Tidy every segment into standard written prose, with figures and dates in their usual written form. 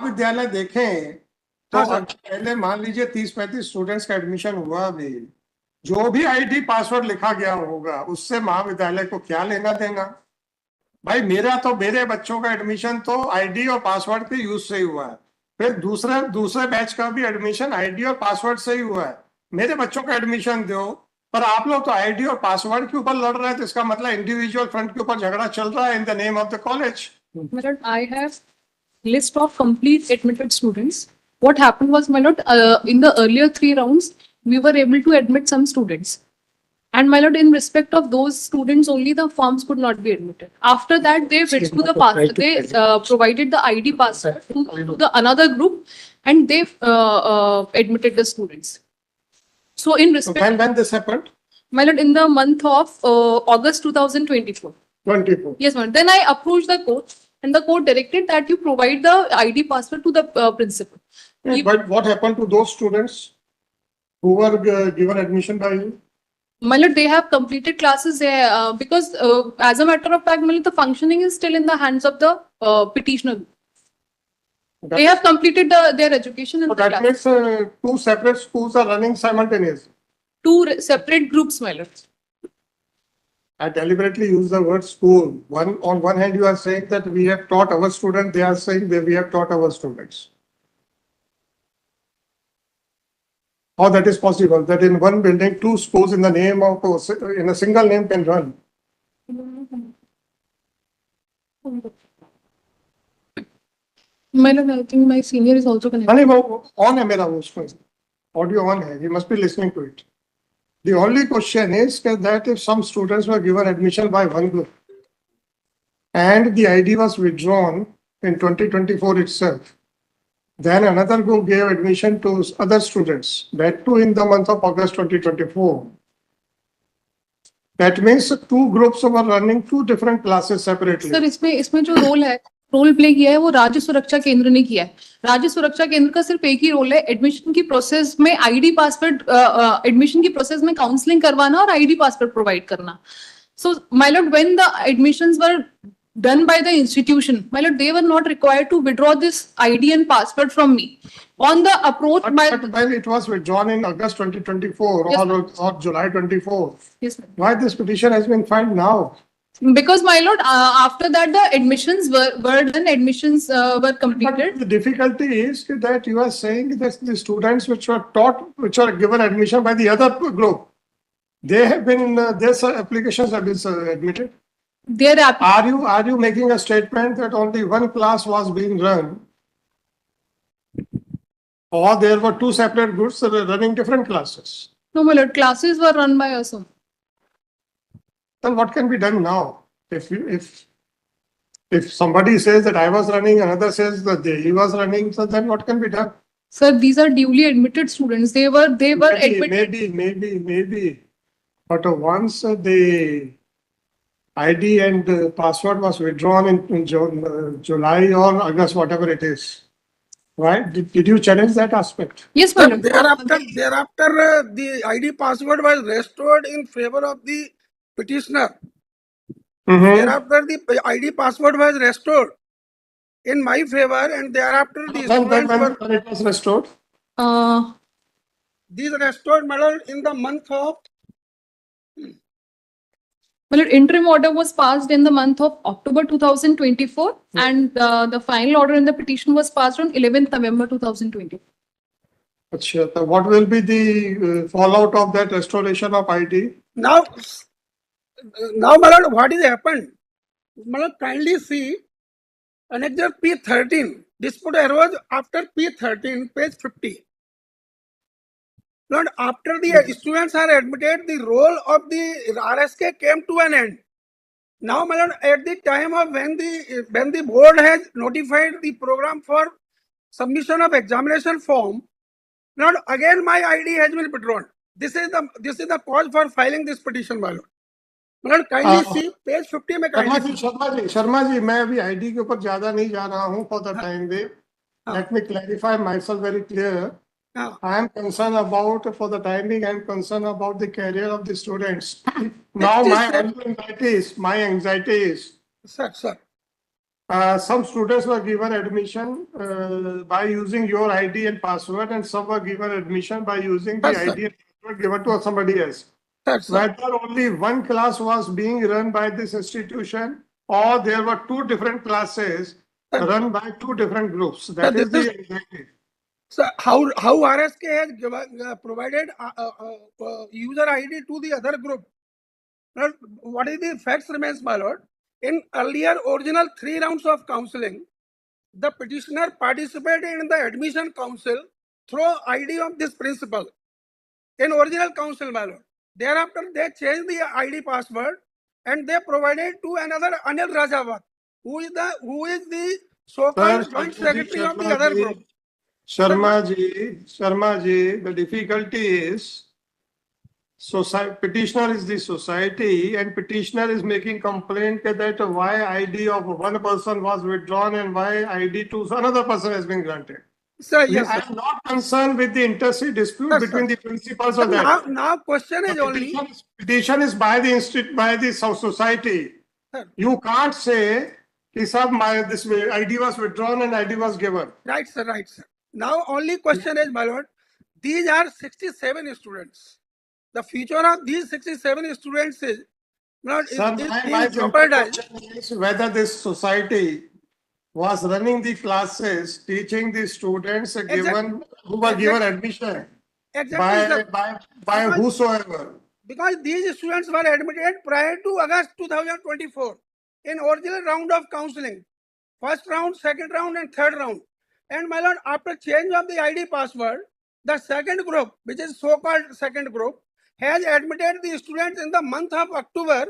विद्यालय देखें तो हाँ, सर। पहले मान लीजिए 30-35 स्टूडेंट्स का एडमिशन हुआ भी, जो भी आईडी पासवर्ड लिखा गया होगा उससे महाविद्यालय को क्या लेना देना? भाई मेरे बच्चों का एडमिशन तो आईडी और पासवर्ड के यूज से ही हुआ है, फिर दूसरे दूसरे बैच का भी एडमिशन आईडी और पासवर्ड से ही हुआ है। मेरे बच्चों का एडमिशन दो, पर आप लोग तो आईडी और पासवर्ड के ऊपर लड़ रहे हैं, तो इसका मतलब इंडिविजुअल फ्रंट के ऊपर झगड़ा चल रहा है in the name of the college. My lord, I have list of complete admitted students. What happened was, my lord, in the earlier 3 rounds, we were able to admit some students. And my lord, in respect of those students, only the forms could not be admitted. After that, they withdrew the pass. They provided the ID password to the another group, and they admitted the students. So in respect, When this happened? my lord, in the month of August 2024. 24. Yes, ma'am. Then I approached the court, and the court directed that you provide the ID password to the principal. But what happened to those students who were given admission by you? My lord, they have completed classes there because, as a matter of fact, my lord, the functioning is still in the hands of the petitioner. They have completed their education in So the that class. means 2 separate schools are running simultaneously. 2 separate groups, my lord. I deliberately use the word school. On one hand, you are saying that we have taught our students, they are saying that we have taught our students. How that is possible? That in one building, 2 schools in the name of, in a single name can run. My lord, I think my senior is also connected. नहीं वो on है मेरा वो उसमें audio on है. You must be listening to it. The only question is that if some students were given admission by one group and the ID was withdrawn in 2024 itself, then another group gave admission to other students, that too in the month of August 2024. That means 2 groups were running 2 different classes separately. Sir इसमें जो role play किया है वो राज्य सुरक्षा केंद्र ने किया है। राज्य सुरक्षा केंद्र का सिर्फ एक ही रोल है, एडमिशन की प्रोसेस में आईडी पासवर्ड, एडमिशन की प्रोसेस में काउंसलिंग करवाना और आईडी पासवर्ड प्रोवाइड करना। So my Lord, when the admissions were done by the institution, my lord, they were not required to withdraw this ID and password from me. On the approach But when it was withdrawn in August 2024 Yes, or July 24, yes, ma'am. why this petition has been filed now? Because my lord, after that the admissions were done, admissions were completed. But the difficulty is that you are saying that the students which were taught, which are given admission by the other group, they have been, their applications have been admitted. Are you making a statement that only one class was being run, or there were 2 separate groups that were running different classes? No, my lord, classes were run by us. Then what can be done now? If somebody says that I was running, another says that he was running, so then what can be done? Sir, these are duly admitted students. They were admitted. Maybe. But once the ID and password was withdrawn in July or August, whatever it is, right? Did you challenge that aspect? Yes, my lord. Thereafter, the ID password was restored in favor of the petitioner. Thereafter, the ID password was restored in my favor, and thereafter the students were. When it was restored? These restored, my lord, in the month of. My lord, interim order was passed in the month of October 2024, and the final order in the petition was passed on 11th November 2020. Achha, so what will be the fallout of that restoration of ID? Now, my lord, what is happened? My lord, kindly see Annexure P13. Dispute arose after P13, page 50. Lord, after the students are admitted, the role of the RSK came to an end. Now, my lord, at the time of when the board has notified the program for submission of examination form, Lord, again my ID has been withdrawn. This is the cause for filing this petition, my lord. My lord, kindly see page 50 में kindly. Sharma ji, मैं अभी ID के ऊपर ज्यादा नहीं जा रहा हूँ for the time being. Let me clarify myself very clear. I am concerned about, for the time being, I am concerned about the career of the students. Now my anxiety is. Sir. Some students were given admission by using your ID and password, and some were given admission by using the Yes, sir. ID and password given to somebody else. Sir, sir. Whether only one class was being run by this institution, or there were two different classes Sir. run by two different groups. That is this the exactly. So how RSK has provided user ID to the other group? Now, what is the facts remains, my lord? In earlier original 3 rounds of counseling, the petitioner participated in the admission council through ID of this principal. In original council, my lord. Thereafter, they changed the ID password and they provided to another Anil Rajawat, who is the so-called joint secretary of the other group. Sharma ji, the difficulty is petitioner is the society, and petitioner is making complaint that why ID of one person was withdrawn and why ID to another person has been granted. Sir, yes, I sir. am not concerned with the interstate dispute Yes, between sir. the principals of that. Now question is only. Petition is by the society. Sir. You can't say this ID was withdrawn and ID was given. Right, sir. Right, sir. Now only question is, my lord, these are 67 students. The future of these 67 students is not Sir, my jeopardized. question is whether this society was running the classes, teaching the students given who were given admission by whosoever. Because these students were admitted prior to August 2024 in original round of counseling. First round, second round, and third round. And my lord, after change of the ID password, the second group, which is so-called second group, has admitted the students in the month of October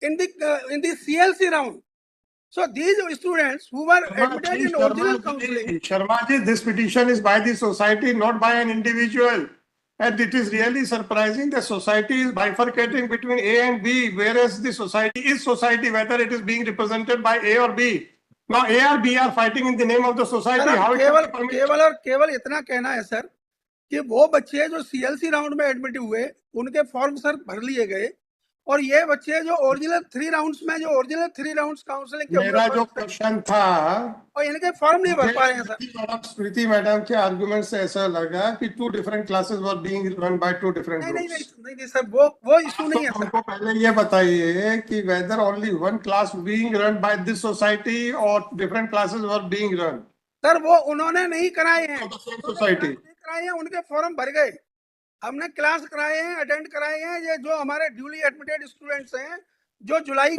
in the CLC round. So these students who were admitted in original counseling. Sharma ji, this petition is by the society, not by an individual. And it is really surprising that society is bifurcating between A and B, whereas the society is society, whether it is being represented by A or B. Now A or B are fighting in the name of the society. How केवल इतना कहना है sir कि वो बच्चे जो CLC round में admit हुए उनके फॉर्म सर भर लिए गए और ये बच्चे जो ओरिजिनल 3 राउंड्स में जो ओरिजिनल 3 राउंड्स काउंसलिंग के मेरा जो क्वेश्चन था और इनके फॉर्म नहीं भर पा रहे हैं सर। स्मृति मैडम के आर्गुमेंट से ऐसा लगा कि 2 different classes were being run by 2 different groups. नहीं सर वो इशू नहीं है सर। हमको पहले ये बताइए कि whether only one class being run by this society or different classes were being run. Sir वो उन्होंने नहीं कराए हैं, सोसाइटी कराए हैं, उनके फॉर्म भर गए। हमने क्लास कराए हैं, अटेंड कराए हैं। ये जो हमारे ड्यूली एडमिटेड स्टूडेंट्स हैं जो जुलाई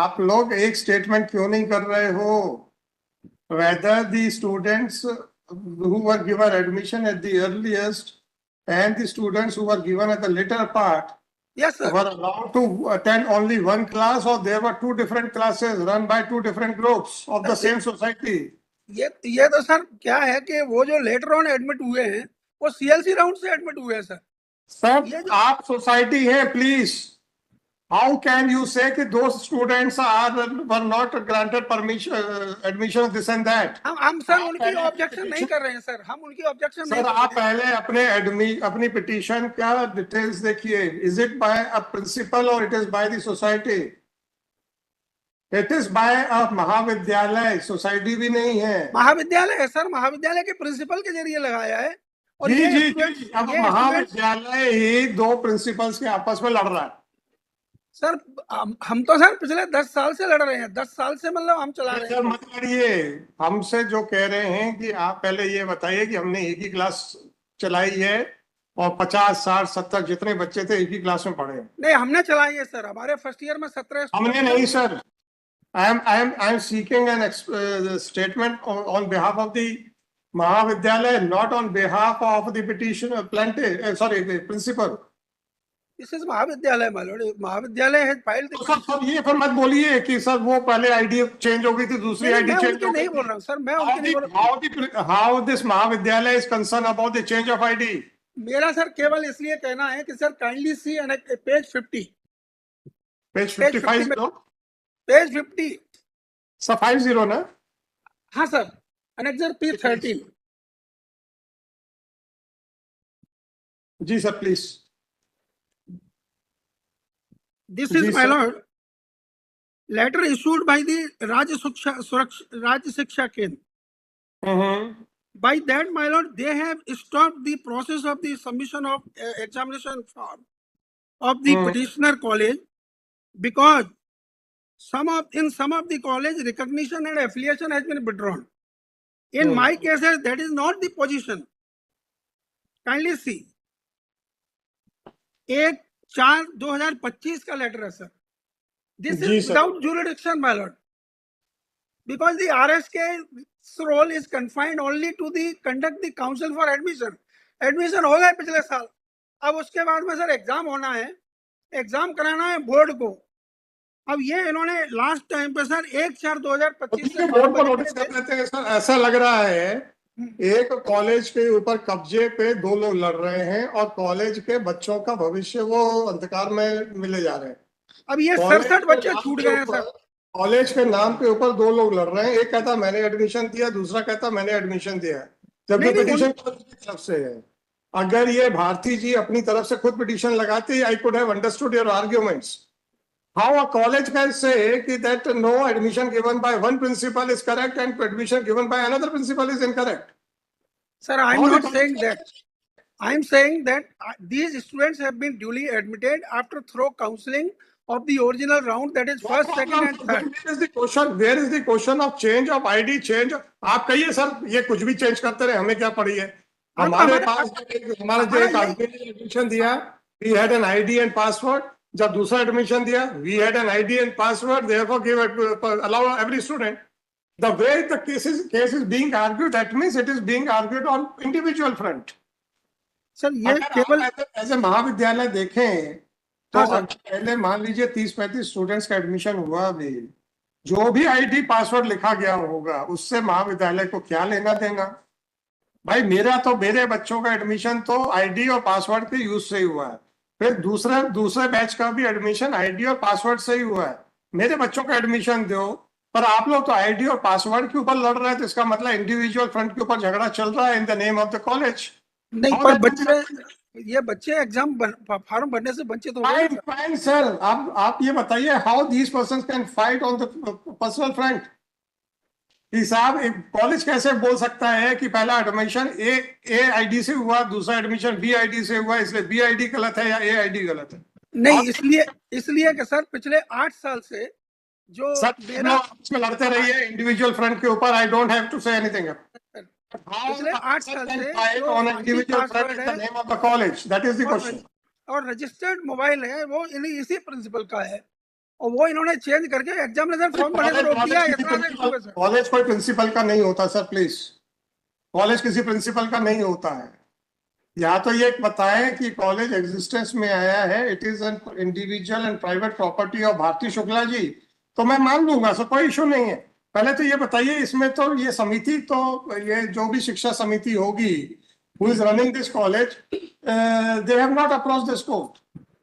आप लोग एक स्टेटमेंट क्यों नहीं कर रहे हो? Whether the students who were given admission at the earliest and the students who were given at the later part, yes, sir, were allowed to attend only one class, or there were 2 different classes run by 2 different groups of the same society. ये तो sir क्या है कि वो जो later on admit हुए हैं वो CLC राउंड से एडमिट हुए हैं सर। सर आप सोसाइटी है, प्लीज हाउ कैन यू से कि those students were not granted permission admission this and that. हम सर उनकी ऑब्जेक्शन नहीं कर रहे हैं सर, हम उनकी ऑब्जेक्शन नहीं। सर आप पहले अपनी पिटीशन का डिटेल्स देखिए। Is it by a principal और it is by the society? It is by a महाविद्यालय, सोसाइटी भी नहीं है। महाविद्यालय है सर, महाविद्यालय के प्रिंसिपल के जरिए लगाया है। और जी अब महाविद्यालय ही 2 प्रिंसिपल्स के आपस में लड़ रहा है। सर हम तो सर पिछले 10 साल से लड़ रहे हैं, 10 साल से मतलब हम चला रहे हैं। मत लड़िए, हमसे जो कह रहे हैं कि आप पहले ये बताइए कि हमने एक ही क्लास चलाई है और 50, 60, 70 जितने बच्चे थे एक ही क्लास में पढ़े। नहीं हमने चलाई है सर, हमारे फर्स्ट ईयर में 17। हमने नहीं sir. I am seeking an statement on behalf of the Mahavidyalaya, not on behalf of the petitioner, the principal. This is महाविद्यालय my lord, महाविद्यालय has filed the... सर ये फिर मत बोलिए कि सर वो पहले आईडी चेंज हो गई थी, दूसरी आईडी चेंज हो गई। नहीं बोल रहा हूँ सर, मैं उनके नहीं बोल रहा हूँ। How this Mahavidyalaya is concerned about the change of ID? मेरा सर केवल इसलिए कहना है कि sir kindly see page 50, page 55 लो, पेज 50 सर 50 ना? हाँ सर, अनेक्सर P13। जी sir please. This is my lord, letter issued by the Rajya Shiksha Kendra. By that, my lord, they have stopped the process of the submission of examination form of the petitioner college, because in some of the college recognition and affiliation has been withdrawn. In my cases, that is not the position. Kindly see. 1/4/2025 का letter है sir. This जी is sir. without jurisdiction, my lord, because the RSK's role is confined only to the conduct the council for admission. Admission हो गए पिछले साल. अब उसके बाद में सर एग्जाम होना है, एग्जाम कराना है बोर्ड को. अब ये इन्होंने लास्ट टाइम पे सर 1/4/2025 से बोर्ड पर नोटिस कर लेते हैं सर. ऐसा लग रहा है एक कॉलेज के ऊपर कब्जे पे 2 लोग लड़ रहे हैं और कॉलेज के बच्चों का भविष्य वो अंधकार में मिले जा रहे हैं. अब ये 67 बच्चे छूट गए हैं सर. कॉलेज के नाम के ऊपर 2 लोग लड़ रहे हैं. एक कहता मैंने एडमिशन दिया, दूसरा कहता मैंने एडमिशन दिया, जबकि पिटीशन कॉलेज की तरफ से है. अगर ये भारती जी अपनी तरफ से खुद पिटीशन लगाती, I could have understood your arguments. How a college can say that no admission given by one principal is correct and admission given by another principal is incorrect? Sir, I am not saying that. I am saying that these students have been duly admitted after thorough counseling of the original round, that is first, second and third. Where is the question of change of ID, change? आप कहिए sir, ये कुछ भी change करते रहे, हमें क्या पड़ी है? हमारे पास हमारा जो एक आदमी ने एडमिशन दिया, we had an ID and password. जब दूसरा एडमिशन दिया, we had an ID and password, therefore allow every student. The way the case is being argued, that means it is being argued on individual front. Sir ये केवल ऐसे महाविद्यालय देखें तो पहले मान लीजिए 30-35 स्टूडेंट्स का एडमिशन हुआ भी, जो भी आईडी पासवर्ड लिखा गया होगा उससे महाविद्यालय को क्या लेना देना? भाई मेरे बच्चों का एडमिशन तो आईडी और पासवर्ड के यूज से ही हुआ है. फिर दूसरे बैच का भी एडमिशन आईडी और पासवर्ड से ही हुआ है. मेरे बच्चों का एडमिशन दो, पर आप लोग तो आईडी और पासवर्ड के ऊपर लड़ रहे हैं, तो इसका मतलब इंडिविजुअल फ्रंट के ऊपर झगड़ा चल रहा है in the name of the college. नहीं, पर बच्चे एग्जाम फॉर्म भरने से वंचित हो गए. फाइन सर, आप ये बताइए, how these persons can fight on the personal front? साहब एक कॉलेज कैसे बोल सकता है कि पहला एडमिशन ए आईडी से हुआ, दूसरा एडमिशन बी आईडी से हुआ, इसलिए बी आईडी गलत है या ए आईडी गलत है? नहीं, इसलिए कि सर पिछले 8 साल से जो मेरा में लड़ते रहिए इंडिविजुअल फ्रंट के ऊपर. I don't have to say anything. पिछले 8 साल से on individual front is the name of the college. That is the question. और रजिस्टर्ड मोबाइल है वो इसी प्रिंसिपल का है, और वो इन्होंने चेंज करके एग्जामिनेशन फॉर्म भरने से रोक दिया. कॉलेज कोई प्रिंसिपल का नहीं होता सर, प्लीज. कॉलेज किसी प्रिंसिपल का नहीं होता है. या तो ये बताएं कि कॉलेज एग्जिस्टेंस में आया है, it is an individual and private property of Bharti Shukla ji, तो मैं मान लूंगा, सर कोई इशू नहीं है. पहले तो ये बताइए, इसमें तो ये समिति, तो ये जो भी शिक्षा समिति होगी who is running this college, they have not approached this court.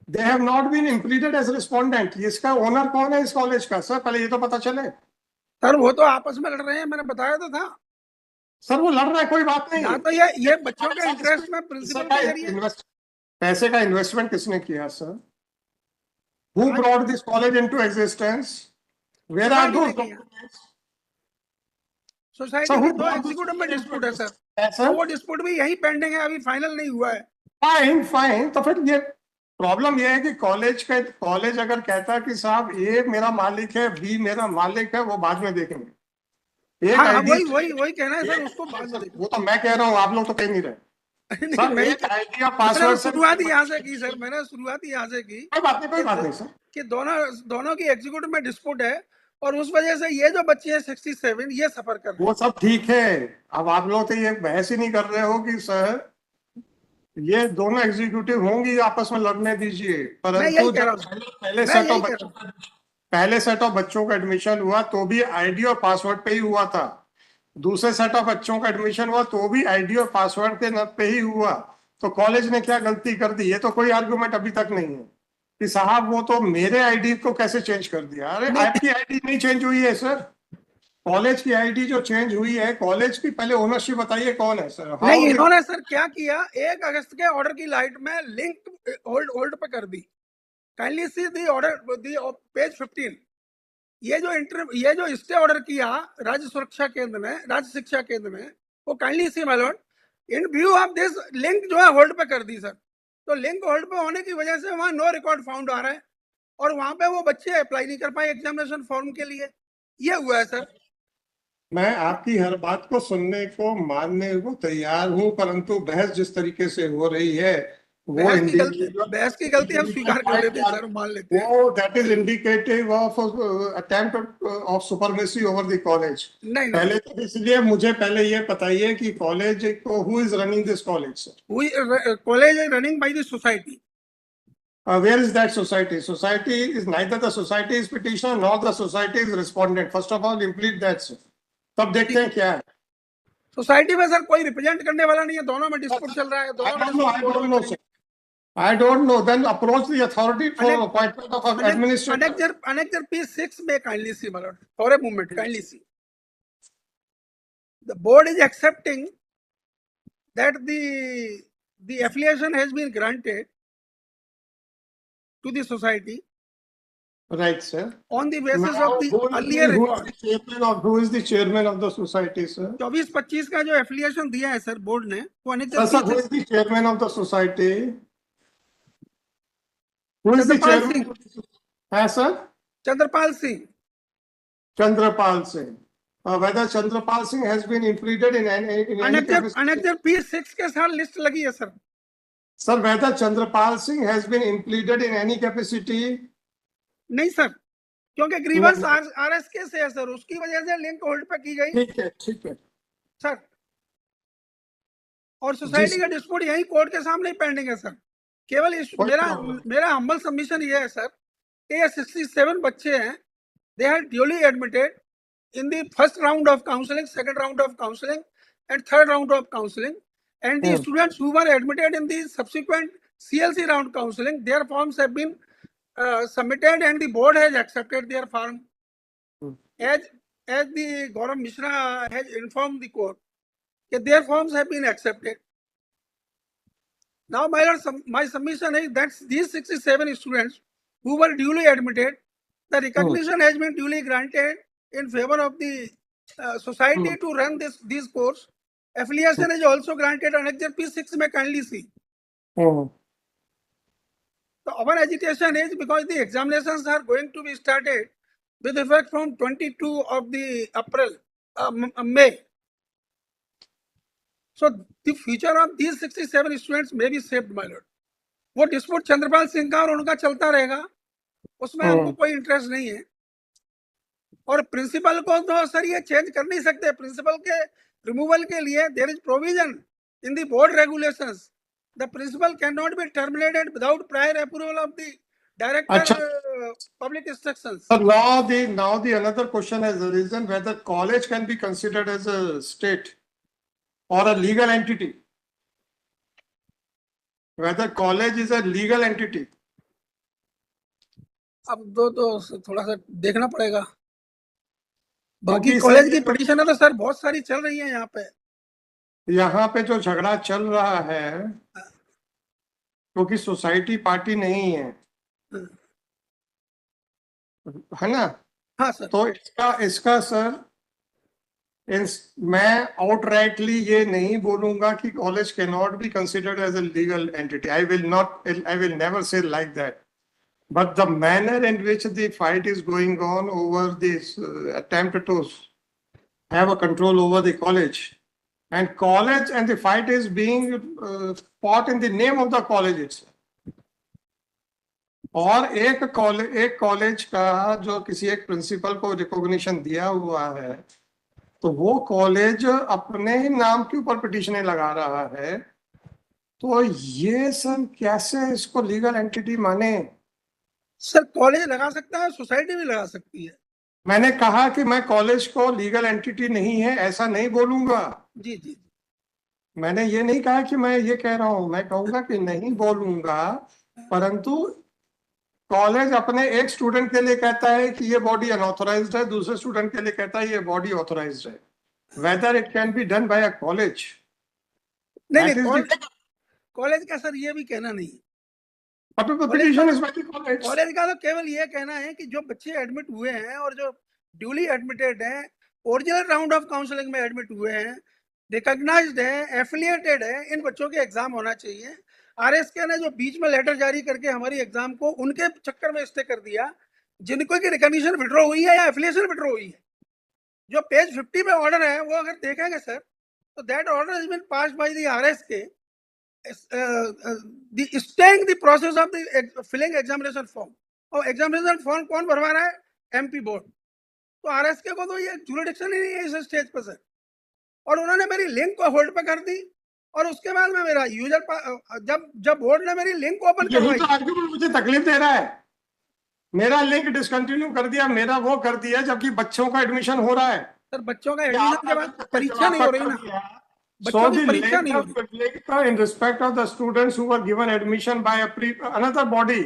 They have not been implemented as respondent. इसका ओनर कौन है इस कॉलेज का? सर पहले ये तो पता चले. सर वो तो आपस में लड़ रहे हैं, मैंने बताया तो था. सर वो लड़ रहा है, कोई बात नहीं. तो ये बच्चों के इंटरेस्ट में प्रिंसिपल के जरिए पैसे का इन्वेस्टमेंट किसने किया sir? Who brought this college into existence? Where are those documents? Society में 2 एग्जीक्यूटिव में डिस्प्यूट है सर. वो डिस्प्यूट भी यही पेंडिंग है, अभी फाइनल नहीं हुआ है. फाइन. तो फिर ये प्रॉब्लम ये है कि कॉलेज अगर कहता है कि साहब ए मेरा मालिक है, बी मेरा मालिक है, वो बाद में देखेंगे. वही कहना है सर, उसको बाद में. वो तो मैं कह रहा हूँ, आप लोग तो कह नहीं रहे. शुरुआत यहाँ से की सर, मैंने शुरुआत यहाँ से की. कोई बात नहीं सर, कि दोनों की एग्जीक्यूटिव में डिस्प्यूट है, और उस वजह से ये जो बच्चे हैं 67 ये सफर कर रहे हैं. वो सब ठीक है. अब आप लोग तो ये बहस ही नहीं कर रहे हो कि सर ये दोनों एग्जीक्यूटिव होंगी, आपस में लड़ने दीजिए. परंतु पहले सेट ऑफ बच्चों का एडमिशन हुआ तो भी आईडी और पासवर्ड पे ही हुआ था. दूसरे सेट ऑफ बच्चों का एडमिशन हुआ तो भी आईडी और पासवर्ड पे ही हुआ. तो कॉलेज ने क्या गलती कर दी? ये तो कोई आर्गुमेंट अभी तक नहीं है कि साहब वो तो मेरे आईडी को कैसे चेंज कर दिया. अरे आपकी आईडी नहीं चेंज हुई है सर, कॉलेज की आईडी जो चेंज हुई है. कॉलेज की पहले ओनरशिप बताइए कौन है सर? नहीं, इन्होंने सर क्या किया, 1 अगस्त के ऑर्डर की लाइट में लिंक होल्ड पे कर दी. Kindly see the order, the page 15. ये जो स्टे ऑर्डर किया राज्य सुरक्षा केंद्र में, राज्य शिक्षा केंद्र में, वो kindly see my Lord, in view of this link जो है होल्ड पे कर दी सर। तो लिंक होल्ड पे होने की वजह से वहां नो रिकॉर्ड फाउंड आ रहा है और वहां पे वो बच्चे अप्लाई नहीं कर पाए एग्जामिनेशन फॉर्म के लिए। ये हुआ है सर। मैं आपकी हर बात को सुनने को मानने को तैयार हूं, परंतु बहस जिस तरीके से हो रही है वो बहस की गलती हम स्वीकार कर लेते हैं सर, मान लेते हैं। वो that is indicative of attempt of supremacy over the college. नहीं पहले तो इसलिए मुझे पहले ये बताइए कि कॉलेज को who is running this college sir? College is running by the society. Where is that society? Society is neither the society is petitioner nor the society is respondent. First of all, complete that, sir. तब देखते हैं क्या है। Society में sir कोई represent करने वाला नहीं है, दोनों में डिस्प्यूट चल रहा है। I don't know, sir. I don't know. Then approach the authority for appointment of an administrator. Annexure P6 may kindly see, my lord, for a moment, kindly see. The board is accepting that the affiliation has been granted to the society Right, sir. on the basis of the earlier record. Who is the chairman of the society, sir? 24-25 का जो affiliation दिया है sir board ने, वो Sir, who is the chairman of the society? Who is the chairman? है sir? Chandrapal Singh. Chandrapal Singh. Whether Chandrapal Singh has been implemented in any capacity? Annexure P6 के साथ list लगी है sir. Sir, whether Chandrapal Singh has been implemented in any capacity? नहीं sir, क्योंकि grievance RSK से है sir, उसकी वजह से लिंक होल्ड पे की गई। ठीक है सर। और सोसाइटी का डिस्प्यूट यही कोर्ट के सामने ही पेंडिंग है सर। केवल मेरा हम्बल सबमिशन ये है सर कि ये 67 बच्चे हैं, they are duly admitted in the first round of counseling, second round of counseling, and third round of counseling, and the students who were admitted in the subsequent CLC round counseling, their forms have been submitted and the board has accepted their form. As the Gaurav Mishra has informed the court that their forms have been accepted. Now my submission is that these 67 students who were duly admitted, the recognition has been duly granted in favor of the society to run this course. Affiliation is also granted Annexure P6 में kindly see. So our agitation is because the examinations are going to be started with effect from 22 of the April, May. So the future of these 67 students may be saved, my lord. वो dispute Chandrapal Singh का और उनका चलता रहेगा, उसमें हमको कोई interest नहीं है। और प्रिंसिपल को तो सर ये चेंज कर नहीं सकते। प्रिंसिपल के रिमूवल के लिए there is provision in the board regulations. The principal can not be terminated without prior approval of the director public instructions. So now the another question has arisen whether college can be considered as a state or a legal entity. Whether college is a legal entity. अब तो थोड़ा सा देखना पड़ेगा। बाकी college की petition है तो सर बहुत सारी चल रही है यहाँ पे जो झगड़ा चल रहा है क्योंकि सोसाइटी पार्टी नहीं है ना? हाँ सर। तो इसका सर मैं आउटराइटली ये नहीं बोलूंगा कि college can not be considered as a legal entity. I will never say like that. But the manner in which the fight is going on over this attempt to have a control over the college, and the fight is being fought in the name of the college itself. और एक college का जो किसी एक principal को recognition दिया हुआ है तो वो कॉलेज अपने ही नाम के ऊपर पिटीशनें लगा रहा है, तो ये सब कैसे इसको लीगल एंटिटी माने? सर कॉलेज लगा सकता है, सोसाइटी भी लगा सकती है। मैंने कहा कि मैं कॉलेज को लीगल एंटिटी नहीं है ऐसा नहीं बोलूंगा। जी। मैंने ये नहीं कहा कि मैं ये कह रहा हूं, मैं कहूंगा कि नहीं बोलूंगा, परंतु कॉलेज अपने एक स्टूडेंट के लिए कहता है कि ये बॉडी अनऑथोराइज्ड है, दूसरे स्टूडेंट के लिए कहता है ये बॉडी ऑथोराइज्ड है। Whether it can be done by a college. नहीं, कॉलेज का सर ये भी कहना नहीं। Petition is by the college. College का तो केवल ये कहना है कि जो बच्चे एडमिट हुए हैं और जो ड्यूली एडमिटेड हैं, ओरिजिनल राउंड ऑफ काउंसलिंग में एडमिट हुए हैं, रिकॉग्नाइज्ड है, एफिलिएटेड है, इन बच्चों के एग्जाम होना चाहिए। आरएसके ने जो बीच में लेटर जारी करके हमारी एग्जाम को उनके चक्कर में स्टे कर दिया जिनको की रिकॉग्निशन विड्रॉ हुई है या एफिलिएशन विड्रॉ हुई है। जो पेज 50 में ऑर्डर है वो अगर देखेंगे सर, तो that order has been passed by the RSK staying the process of the filling examination form। और एग्जामिनेशन फॉर्म कौन भरवा रहा है? MP board. तो आरएसके को तो ये जुरिडिक्शन ही नहीं है इस स्टेज पर सर। और उन्होंने मेरी लिंक को होल्ड पे कर दी और उसके बाद में मेरा यूजर जब बोर्ड ने मेरी लिंक ओपन यही करवाई, तो आर्ग्यूमेंट मुझे तकलीफ दे रहा है। मेरा लिंक डिसकंटिन्यू कर दिया, मेरा वो कर दिया, जबकि बच्चों का एडमिशन हो रहा है। सर बच्चों का एडमिशन के बाद परीक्षा नहीं हो रही ना, बच्चों की परीक्षा नहीं हो रही। In respect of the students who were given admission by another body,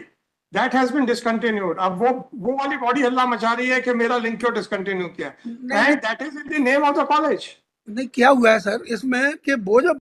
that has been discontinued. अब वो वाली बॉडी हल्ला मचा रही है कि मेरा लिंक क्यों डिसकंटिन्यू किया, and that is in the name of the college। नहीं, क्या हुआ है सर इसमें कि वो जो